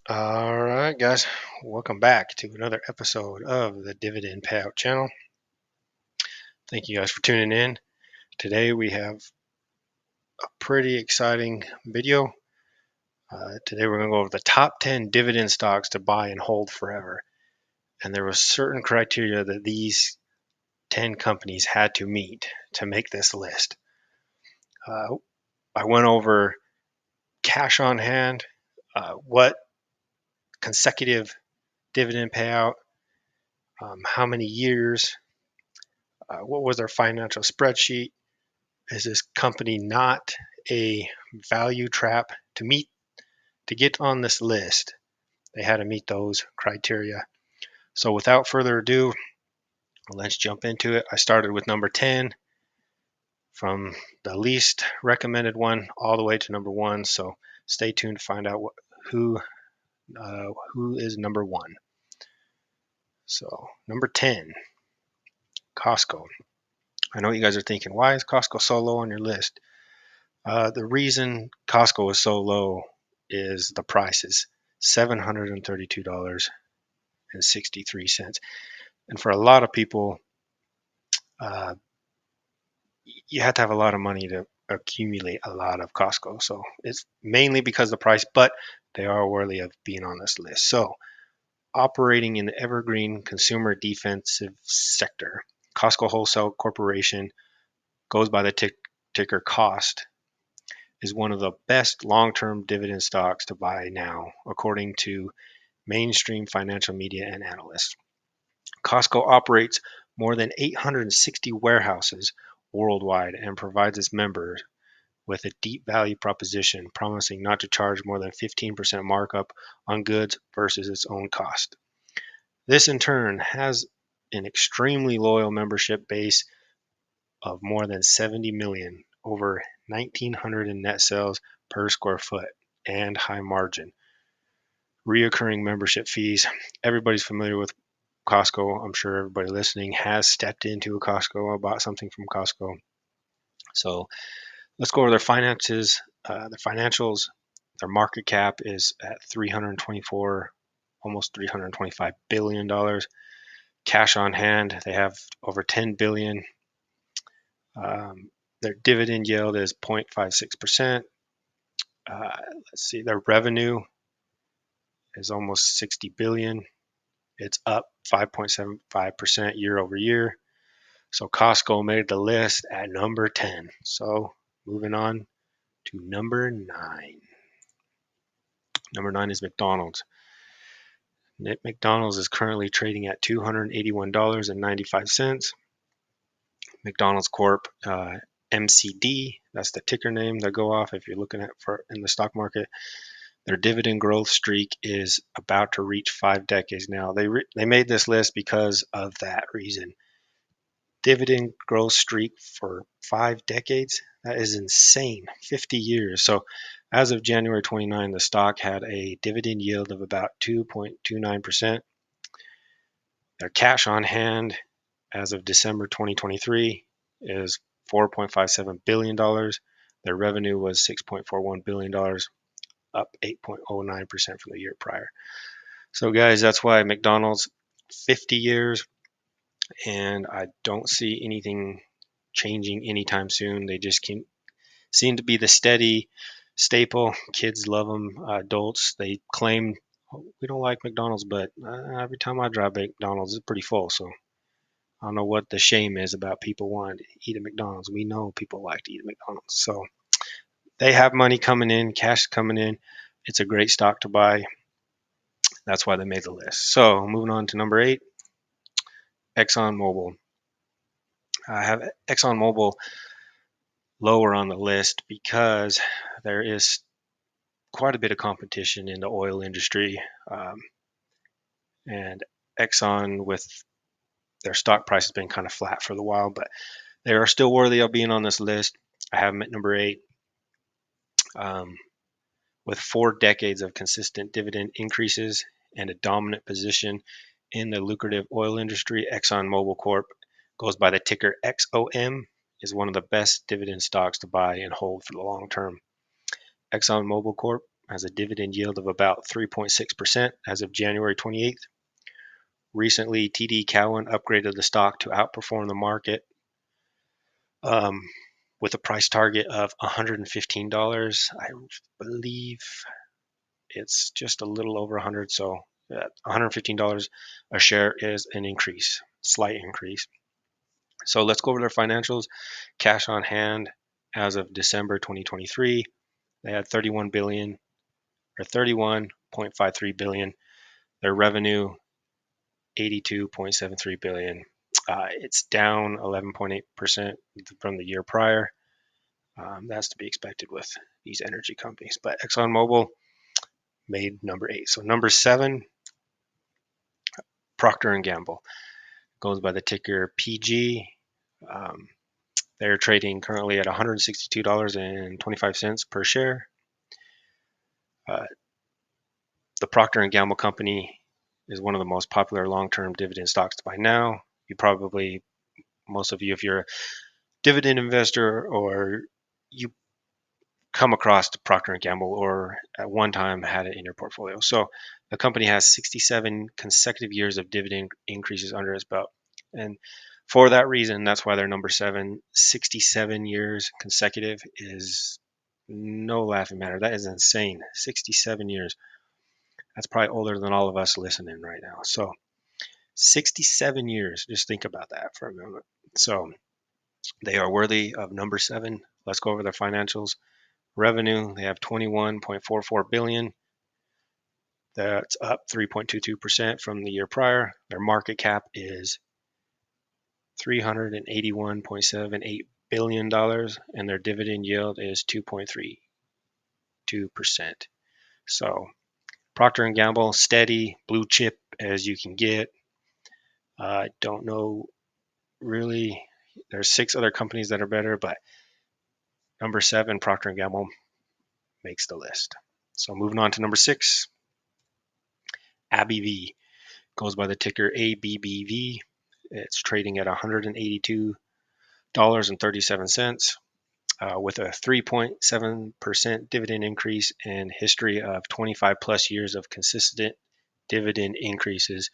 All right, guys, welcome back to another episode of the Dividend Payout channel. Thank you guys for tuning in. Today we have a pretty exciting video. Today we're going to go over the top 10 dividend stocks to buy and hold forever. And there was certain criteria that these 10 companies had to meet to make this list. I went over cash on hand, what consecutive dividend payout, how many years, what was their financial spreadsheet. Is this company not a value trap? To get on this list, they had to meet those criteria. So without further ado, let's jump into it. I started with number 10, from the least recommended one all the way to number 1. So stay tuned to find out who is number 1. So number 10, Costco. I know what you guys are thinking, why is Costco so low on your list? The reason Costco is so low is the prices, $732.63. And for a lot of people, uh, you have to have a lot of money to accumulate a lot of Costco. So it's mainly because of the price, but they are worthy of being on this list. So operating in the evergreen consumer defensive sector, Costco Wholesale Corporation goes by the ticker COST, is one of the best long-term dividend stocks to buy now, according to mainstream financial media and analysts. Costco operates more than 860 warehouses worldwide and provides its members with a deep value proposition, promising not to charge more than 15% markup on goods versus its own cost. This in turn has an extremely loyal membership base of more than 70 million, over 1900 in net sales per square foot, and high margin. Reoccurring membership fees. Everybody's familiar with Costco. I'm sure everybody listening has stepped into a Costco or bought something from Costco. So let's go over their finances. Their financials. Their market cap is at 324, almost $325 billion. Cash on hand, they have over 10 billion. Their dividend yield is 0.56%. Let's see, their revenue is almost 60 billion. It's up 5.75% year over year. So Costco made the list at number 10. So moving on to number 9. Number 9 is McDonald's. McDonald's is currently trading at $281.95. McDonald's Corp, MCD, that's the ticker name that go off if you're looking at for in the stock market. Their dividend growth streak is about to reach 5 decades now. They made this list because of that reason. Dividend growth streak for 5 decades, that is insane. 50 years. So as of January 29, the stock had a dividend yield of about 2.29%. Their cash on hand as of December 2023 is $4.57 billion. Their revenue was $6.41 billion, up 8.09% from the year prior. So guys, that's why McDonald's 50 years, and I don't see anything changing anytime soon. They just seem to be the steady staple. Kids love them. Adults, they claim, "Oh, we don't like McDonald's, but every time I drive McDonald's, it's pretty full." So I don't know what the shame is about people wanting to eat at McDonald's. We know people like to eat at McDonald's. So they have money coming in, cash coming in. It's a great stock to buy. That's why they made the list. So moving on to number 8, Exxon Mobile. I have Exxon Mobile lower on the list because there is quite a bit of competition in the oil industry. And Exxon, with their stock price, has been kind of flat for a while, but they are still worthy of being on this list. I have them at number 8. With 4 decades of consistent dividend increases and a dominant position in the lucrative oil industry, Exxon Mobil Corp goes by the ticker XOM, is one of the best dividend stocks to buy and hold for the long term. Exxon Mobil Corp has a dividend yield of about 3.6% as of January 28th. Recently, TD Cowen upgraded the stock to outperform the market with a price target of $115. I believe it's just a little over 100, so $115 a share is an increase, slight increase. So let's go over their financials. Cash on hand as of December 2023, they had 31 billion or 31.53 billion. Their revenue 82.73 billion. It's down 11.8% from the year prior. That's to be expected with these energy companies. But Exxon Mobile made number 8. So number 7, Proctor Gamble, goes by the ticker PG. They're trading currently at $162.25 per share. The Procter & Gamble company is one of the most popular long-term dividend stocks to buy now. Most of you, if you're a dividend investor or you come across Procter & Gamble or at one time had it in your portfolio. So the company has 67 consecutive years of dividend increases under its belt. And for that reason, that's why they're number 7. 67 years consecutive is no laughing matter. That is insane. 67 years. That's probably older than all of us listening right now. So 67 years. Just think about that for a moment. So they are worthy of number 7. Let's go over their financials. Revenue, they have 21.44 billion. That's up 3.22% from the year prior. Their market cap is $381.78 billion, and their dividend yield is 2.32%. So Procter & Gamble, steady, blue chip as you can get. I don't know really. There's 6 other companies that are better, but number 7, Procter & Gamble, makes the list. So moving on to number 6, Abbvie, goes by the ticker ABBV. It's trading at $182.37 with a 3.7% dividend increase and history of 25 plus years of consistent dividend increases.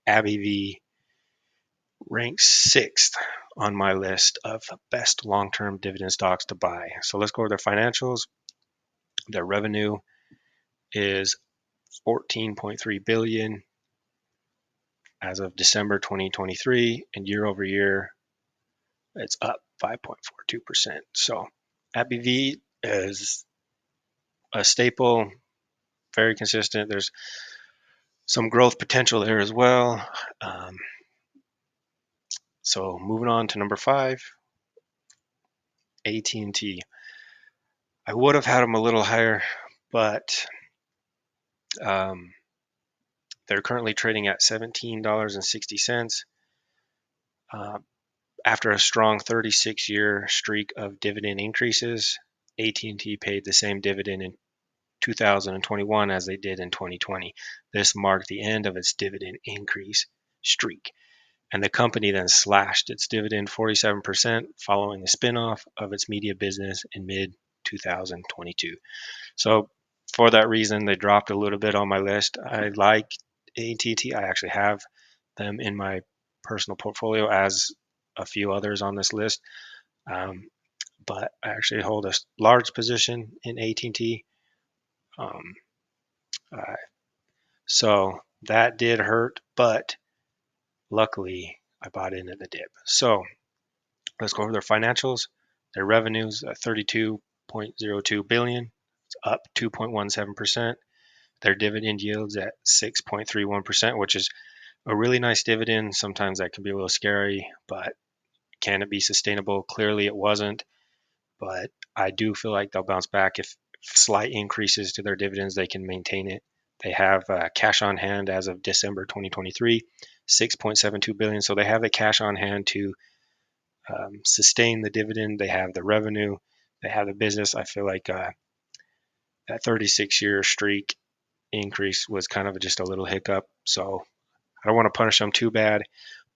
Abbvie ranks 6th on my list of best long-term dividend stocks to buy. So let's go over their financials. Their revenue is 14.3 billion as of December 2023, and year over year it's up 5.42%. So Abbvie is a staple, very consistent. There's some growth potential there as well. So moving on to number 5, AT&T. I would have had them a little higher, but they're currently trading at $17.60. After a strong 36-year streak of dividend increases, AT&T paid the same dividend in 2021 as they did in 2020. This marked the end of its dividend increase streak, and the company then slashed its dividend 47% following the spinoff of its media business in mid-2022. So for that reason, they dropped a little bit on my list. I like AT&T. I actually have them in my personal portfolio as a few others on this list. But I actually hold a large position in AT&T. So that did hurt, but luckily I bought in at the dip. So let's go over their financials. Their revenues at 32.02 billion, it's up 2.17%. Their dividend yields at 6.31%, which is a really nice dividend. Sometimes that can be a little scary, but can it be sustainable? Clearly it wasn't, but I do feel like they'll bounce back. If slight increases to their dividends, they can maintain it. They have cash on hand as of December 2023, 6.72 billion. So they have the cash on hand to sustain the dividend. They have the revenue. They have the business. I feel like that 36-year streak increase was kind of just a little hiccup. So I don't want to punish them too bad,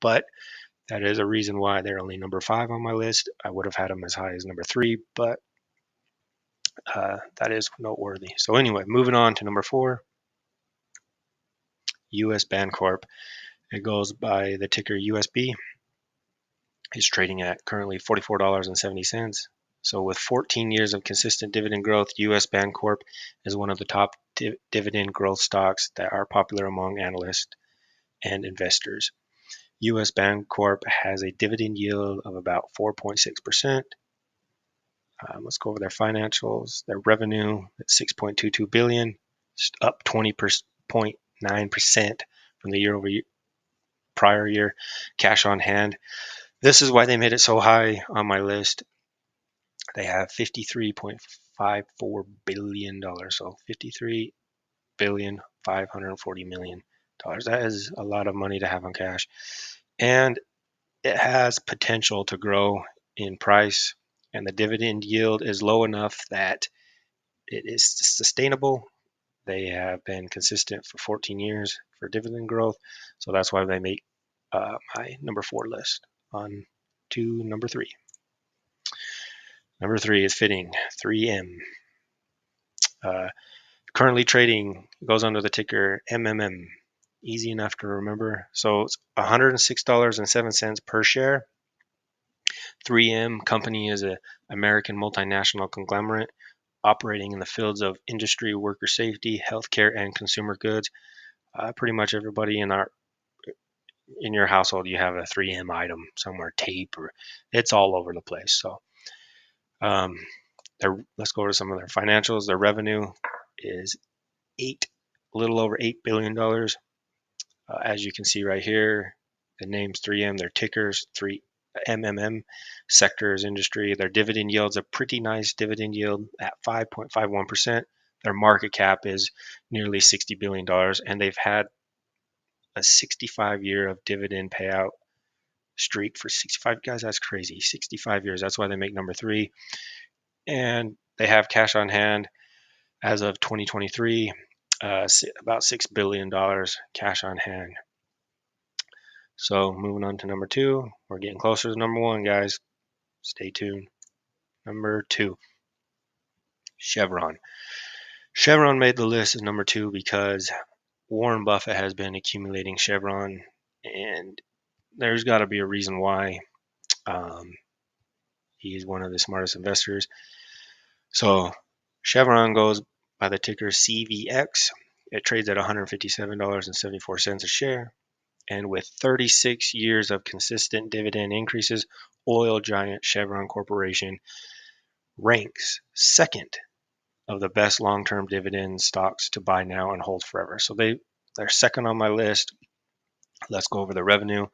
but that is a reason why they're only number 5 on my list. I would have had them as high as number 3, but that is noteworthy. So anyway, moving on to number 4, US Bancorp. It goes by the ticker USB. It's trading at currently $44.70. So with 14 years of consistent dividend growth, US Bancorp is one of the top dividend growth stocks that are popular among analysts and investors. US Bancorp has a dividend yield of about 4.6%. Let's go over their financials. Their revenue at $6.22 billion, up 20.9% from the year over year, prior year. Cash on hand. This is why they made it so high on my list. They have $53.54 billion. So $53,540,000,000. That is a lot of money to have on cash. And it has potential to grow in price. And the dividend yield is low enough that it is sustainable. They have been consistent for 14 years for dividend growth. So that's why they make my number 4 list. On to number 3. Number 3 is fitting, 3M. Currently trading, goes under the ticker MMM. Easy enough to remember. So it's $106.07 per share. 3M company is an American multinational conglomerate operating in the fields of industry, worker safety, healthcare, and consumer goods. Pretty much everybody in your household, you have a 3M item somewhere, tape, or it's all over the place. So let's go over some of their financials. Their revenue is a little over $8 billion. As you can see right here, the name's 3M, their tickers, 3MMM, sectors, industry. Their dividend yield's a pretty nice dividend yield at 5.51%. Their market cap is nearly $60 billion, and they've had a 65-year of dividend payout streak for 65 guys. That's crazy. 65 years. That's why they make number 3. And they have cash on hand as of 2023, about $6 billion cash on hand. So moving on to number 2, we're getting closer to number 1, guys. Stay tuned. Number 2, Chevron. Chevron made the list as number 2 because Warren Buffett has been accumulating Chevron, and there's got to be a reason why. He's one of the smartest investors. So Chevron goes by the ticker CVX. It trades at $157.74 a share. And with 36 years of consistent dividend increases, oil giant Chevron Corporation ranks second of the best long-term dividend stocks to buy now and hold forever. So they're second on my list. Let's go over the revenue.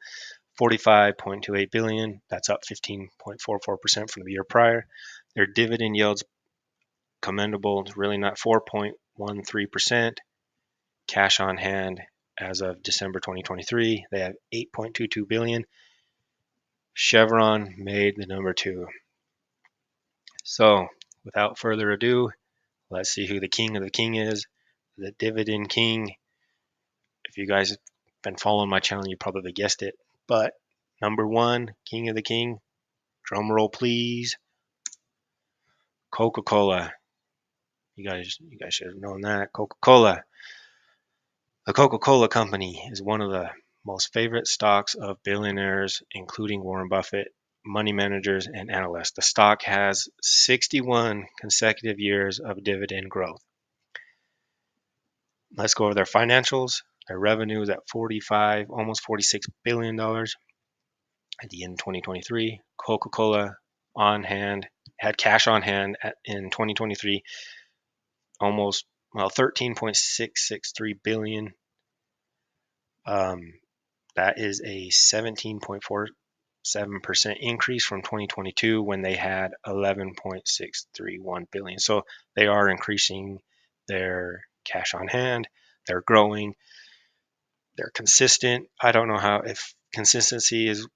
$45.28 billion. That's up 15.44% from the year prior. Their dividend yields commendable. It's really not 4.13%. Cash on hand as of December 2023, they have $8.22 billion. Chevron made the number 2. So without further ado, let's see who the king of the king is. The dividend king. If you guys have been following my channel, you probably guessed it. But number 1, king of the king, drum roll please, Coca-Cola. You guys should have known that. Coca-Cola. The Coca-Cola Company is one of the most favorite stocks of billionaires, including Warren Buffett, money managers, and analysts. The stock has 61 consecutive years of dividend growth. Let's go over their financials. Their revenue is at almost $46 billion at the end of 2023. Coca-Cola had cash on hand in 2023, almost 13.663 billion. That is a 17.47% increase from 2022 when they had 11.631 billion. So they are increasing their cash on hand. They're growing. They're consistent. I don't know if consistency is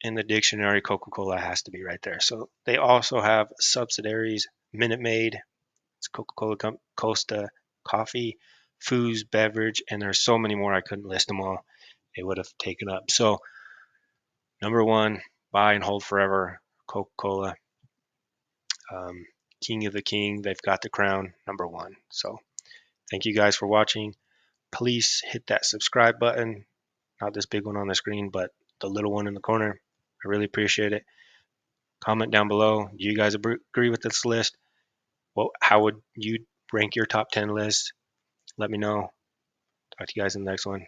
in the dictionary, Coca-Cola has to be right there. So they also have subsidiaries, Minute Maid, it's Coca-Cola, Costa Coffee, Foods, Beverage, and there's so many more. I couldn't list them all. It would have taken up. So number 1, buy and hold forever, Coca-Cola. king of the king. They've got the crown, #1. So thank you guys for watching. Please hit that subscribe button, not this big one on the screen, but the little one in the corner. I really appreciate it. Comment down below. Do you guys agree with this list? Well, how would you rank your top 10 list? Let me know. Talk to you guys in the next one.